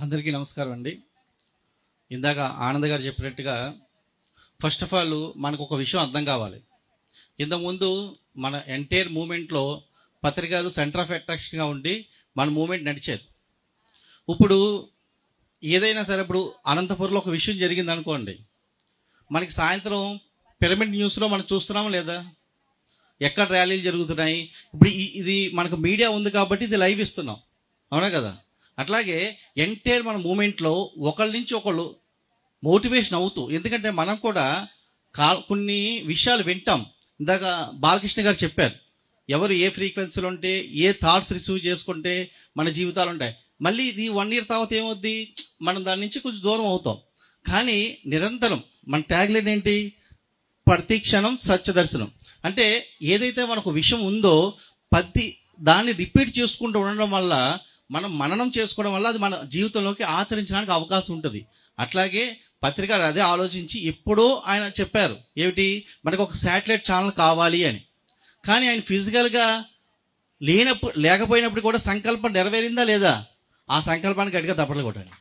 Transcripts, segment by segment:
అందరికీ నమస్కారం అండి. ఇందాక ఆనంద్ గారు చెప్పినట్టుగా ఫస్ట్ ఆఫ్ ఆల్ మనకు ఒక విషయం అర్థం కావాలి. ఇంతకుముందు మన ఎంటైర్ మూమెంట్లో పత్రికలు సెంటర్ ఆఫ్ అట్రాక్షన్గా ఉండి మన మూమెంట్ నడిచేది. ఇప్పుడు ఏదైనా సరే, ఇప్పుడు అనంతపురంలో ఒక విషయం జరిగింది అనుకోండి, మనకి సాయంత్రం పిరమిడ్ న్యూస్లో మనం చూస్తున్నాం లేదా, ఎక్కడ ర్యాలీలు జరుగుతున్నాయి. ఇప్పుడు ఇది మనకు మీడియా ఉంది కాబట్టి ఇది లైవ్ ఇస్తున్నాం, అవునా కదా. అట్లాగే ఎంటైర్ మన మూమెంట్లో ఒకళ్ళ నుంచి ఒకళ్ళు మోటివేషన్ అవుతూ, ఎందుకంటే మనం కూడా కొన్ని విషయాలు వింటాం. ఇందాక బాలకృష్ణ గారు చెప్పారు, ఎవరు ఏ ఫ్రీక్వెన్సీలో ఉంటే, ఏ థాట్స్ రిసీవ్ చేసుకుంటే మన జీవితాలు ఉంటాయి. మళ్ళీ ఇది 1 year తర్వాత ఏమవుద్ది, మనం దాని నుంచి కొంచెం దూరం అవుతాం. కానీ నిరంతరం మన ట్యాగ్లైన్ ఏంటి, ప్రతి క్షణం సత్యదర్శనం. అంటే ఏదైతే మనకు విషయం ఉందో ప్రతి దాన్ని రిపీట్ చేసుకుంటూ ఉండడం వల్ల, మనం మననం చేసుకోవడం వల్ల అది మన జీవితంలోకి ఆచరించడానికి అవకాశం ఉంటుంది. అట్లాగే పత్రిక అదే ఆలోచించి ఎప్పుడో ఆయన చెప్పారు, ఏమిటి, మనకు ఒక శాటిలైట్ ఛానల్ కావాలి అని. కానీ ఆయన ఫిజికల్గా లేకపోయినప్పుడు కూడా సంకల్పం నెరవేరిందా లేదా, ఆ సంకల్పానికి గట్టిగా తప్పట్లు కొట్టాలి.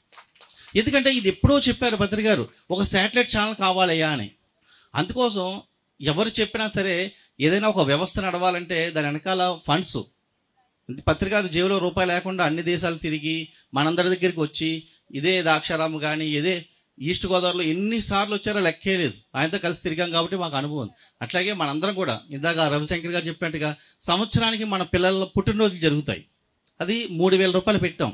ఎందుకంటే ఇది ఎప్పుడో చెప్పారు పత్రిక గారు, ఒక శాటిలైట్ ఛానల్ కావాలయ్యా అని. అందుకోసం ఎవరు చెప్పినా సరే, ఏదైనా ఒక వ్యవస్థ నడవాలంటే దాని వెనకాల ఫండ్స్, పత్రికలు జేబులో రూపాయి లేకుండా అన్ని దేశాలు తిరిగి మనందరి దగ్గరికి వచ్చి, ఇదే దాక్షారాము కానీ ఇదే ఈస్ట్ గోదావరిలో ఎన్నిసార్లు వచ్చారో లెక్కే లేదు. ఆయనతో కలిసి తిరిగాం కాబట్టి మాకు అనుభవం. అట్లాగే మనందరం కూడా ఇందాక రవిశంకర్ గారు చెప్పినట్టుగా సంవత్సరానికి మన పిల్లల పుట్టినరోజులు జరుగుతాయి. అది 3,000 రూపాయలు పెట్టాం,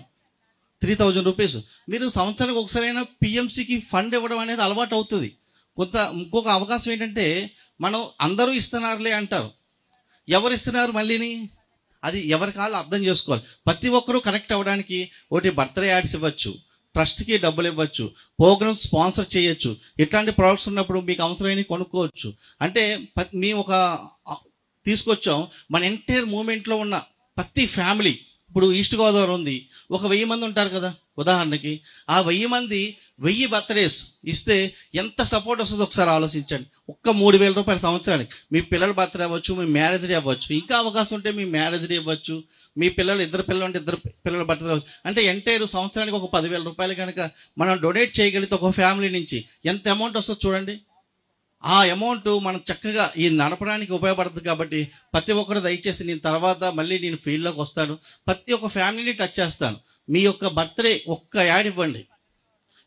3,000 రూపీస్. మీరు సంవత్సరానికి ఒకసారైనా పిఎంసికి ఫండ్ ఇవ్వడం అనేది అలవాటు అవుతుంది. ఇంకొక అవకాశం ఏంటంటే, మనం అందరూ ఇస్తున్నారులే అంటారు, ఎవరు ఇస్తున్నారు మళ్ళీని, అది ఎవరి కాళ్ళు అర్థం చేసుకోవాలి. ప్రతి ఒక్కరూ కనెక్ట్ అవ్వడానికి ఒకటి బర్త్డే యాడ్స్ ఇవ్వచ్చు, ట్రస్ట్కి డబ్బులు ఇవ్వచ్చు, ప్రోగ్రామ్స్ స్పాన్సర్ చేయొచ్చు. ఇట్లాంటి ప్రొడక్ట్స్ ఉన్నప్పుడు మీకు అవసరమైన కొనుక్కోవచ్చు. అంటే మేము ఒక తీసుకొచ్చాం, మన ఎంటైర్ మూమెంట్లో ఉన్న ప్రతి ఫ్యామిలీ. ఇప్పుడు ఈస్ట్ గోదావరి ఉంది, ఒక 1000 మంది ఉంటారు కదా ఉదాహరణకి. ఆ 1000 మంది 1000 బర్త్డేస్ ఇస్తే ఎంత సపోర్ట్ వస్తుందో ఒకసారి ఆలోచించండి. ఒక్క 3,000 రూపాయల సంవత్సరానికి మీ పిల్లల బర్త్డే అవ్వచ్చు, మీ మ్యారేజ్ డే అవ్వచ్చు, ఇంకా అవకాశం ఉంటే మీ మ్యారేజ్ డే ఇవ్వచ్చు, మీ పిల్లలు 2 పిల్లలు ఉంటే 2 పిల్లల బర్త్డే అవ్వచ్చు. అంటే ఎంటైర్ సంవత్సరానికి ఒక 10,000 రూపాయలు కనుక మనం డొనేట్ చేయగలిగితే ఒక ఫ్యామిలీ నుంచి ఎంత అమౌంట్ వస్తుందో చూడండి. ఆ అమౌంట్ మనం చక్కగా ఈ నడపడానికి ఉపయోగపడుతుంది. కాబట్టి ప్రతి ఒక్కరు దయచేసి, నేను తర్వాత మళ్ళీ నేను ఫీల్డ్లోకి వస్తాను, ప్రతి ఒక్క ఫ్యామిలీని టచ్ చేస్తాను. మీ యొక్క బర్త్డే ఒక్క యాడ్ ఇవ్వండి.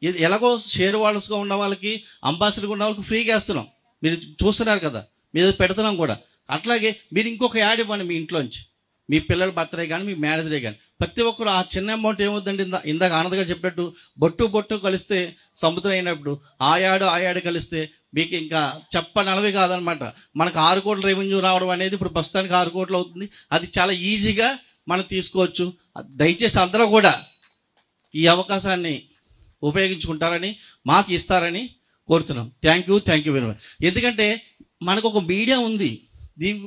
ఇది ఎలాగో షేర్ వాల్స్గా ఉన్న వాళ్ళకి, అంబాసిడర్గా ఉన్న వాళ్ళకి ఫ్రీగా వేస్తున్నాం, మీరు చూస్తున్నారు కదా, మీరు పెడుతున్నాం కూడా. అట్లాగే మీరు ఇంకొక యాడ్ ఇవ్వండి మీ ఇంట్లోంచి, మీ పిల్లల బర్త్డే కానీ మీ మ్యారేజ్ డే కానీ. ప్రతి ఒక్కరు ఆ చిన్న అమౌంట్ ఏమవుతుందండి, ఇందాక ఆనంద్ గారు చెప్పినట్టు బొట్టు కలిస్తే సముద్రం అయినప్పుడు ఆ యాడు కలిస్తే మీకు ఇంకా చెప్పనలవి కాదనమాట. మనకు 6 కోట్ల రెవెన్యూ రావడం అనేది ఇప్పుడు ప్రస్తుతానికి 6 కోట్లు అవుతుంది. అది చాలా ఈజీగా మనం తీసుకోవచ్చు. దయచేసి అందరూ కూడా ఈ అవకాశాన్ని ఉపయోగించుకుంటారని, మాకు ఇస్తారని కోరుతున్నాం. Thank you very much. ఎందుకంటే మనకు ఒక మీడియా ఉంది.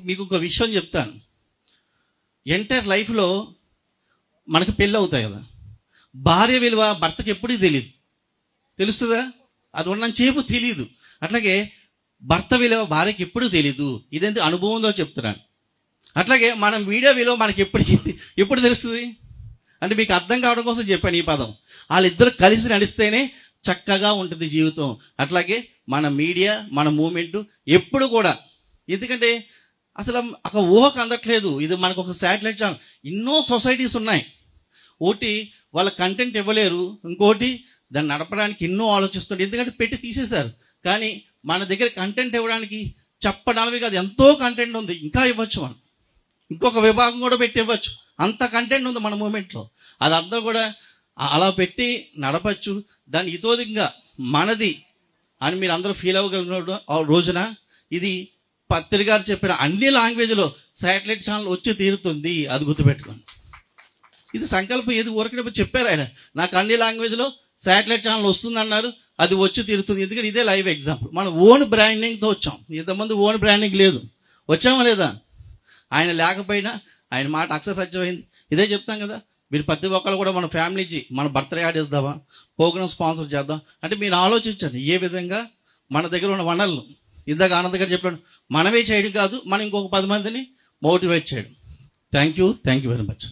మీకు ఒక విషయం చెప్తాను, ఎంటైర్ లైఫ్లో మనకు పెళ్ళి అవుతాయి కదా, భార్య విలువ భర్తకి ఎప్పుడూ తెలియదు. తెలుస్తుందా, అది ఉన్నంత సేపు తెలియదు. అట్లాగే భర్త విలువ భార్యకి ఎప్పుడూ తెలీదు. ఇదేంటి అనుభవంలో చెప్తున్నాను. అట్లాగే మనం మీడియా విలువ మనకి ఎప్పుడు తెలుస్తుంది అంటే, మీకు అర్థం కావడం కోసం చెప్పాను ఈ పదం. వాళ్ళిద్దరు కలిసి నడిస్తేనే చక్కగా ఉంటుంది జీవితం. అట్లాగే మన మీడియా, మన మూమెంట్ ఎప్పుడు కూడా, ఎందుకంటే అసలు ఒక ఊహకు అందట్లేదు. ఇది మనకు ఒక శాటిలైట్ ఛానల్. ఎన్నో సొసైటీస్ ఉన్నాయి. ఒకటి వాళ్ళ కంటెంట్ ఇవ్వలేరు, ఇంకోటి దాన్ని నడపడానికి ఎన్నో ఆలోచిస్తుంది, ఎందుకంటే పెట్టి తీసేశారు. కానీ మన దగ్గర కంటెంట్ ఇవ్వడానికి చెప్పడానివి కాదు, ఎంతో కంటెంట్ ఉంది, ఇంకా ఇవ్వచ్చు. మనం ఇంకొక విభాగం కూడా పెట్టి ఇవ్వచ్చు, అంత కంటెంట్ ఉంది మన మూమెంట్లో. అది అందరూ కూడా అలా పెట్టి నడపచ్చు. దాన్ని ఇతోదిగా మనది అని మీరు అందరూ ఫీల్ అవ్వగలిగిన రోజున, ఇది పత్రిక గారు చెప్పిన అన్ని లాంగ్వేజ్లో శాటిలైట్ ఛానల్ వచ్చి తీరుతుంది. అది గుర్తుపెట్టుకోండి. ఇది సంకల్పం, ఏది ఊరికే చెప్పారు ఆయన, నాకు అన్ని లాంగ్వేజ్లో శాటిలైట్ ఛానల్ వస్తుంది అన్నారు, అది వచ్చి తీరుతుంది. ఎందుకంటే ఇదే లైవ్ ఎగ్జాంపుల్. మనం ఓన్ బ్రాండింగ్తో వచ్చాం. ఇంతమంది ఓన్ బ్రాండింగ్ లేదు, వచ్చామా లేదా. ఆయన లేకపోయినా ఆయన మాట అక్షర సత్యమైంది. ఇదే చెప్తాం కదా, మీరు ప్రతి ఒక్కరు కూడా మన ఫ్యామిలీకి మన బర్త్డే యాడ్ ఇద్దామా, ప్రోగ్రామ్ స్పాన్సర్ చేద్దాం అంటే మీరు ఆలోచించండి. ఏ విధంగా మన దగ్గర ఉన్న వనరులు, ఇందాక ఆనంద్ గారు చెప్పాడు, మనమే చేయడం కాదు, మనం ఇంకొక 10 మందిని మోటివేట్ చేయడం. Thank you very much.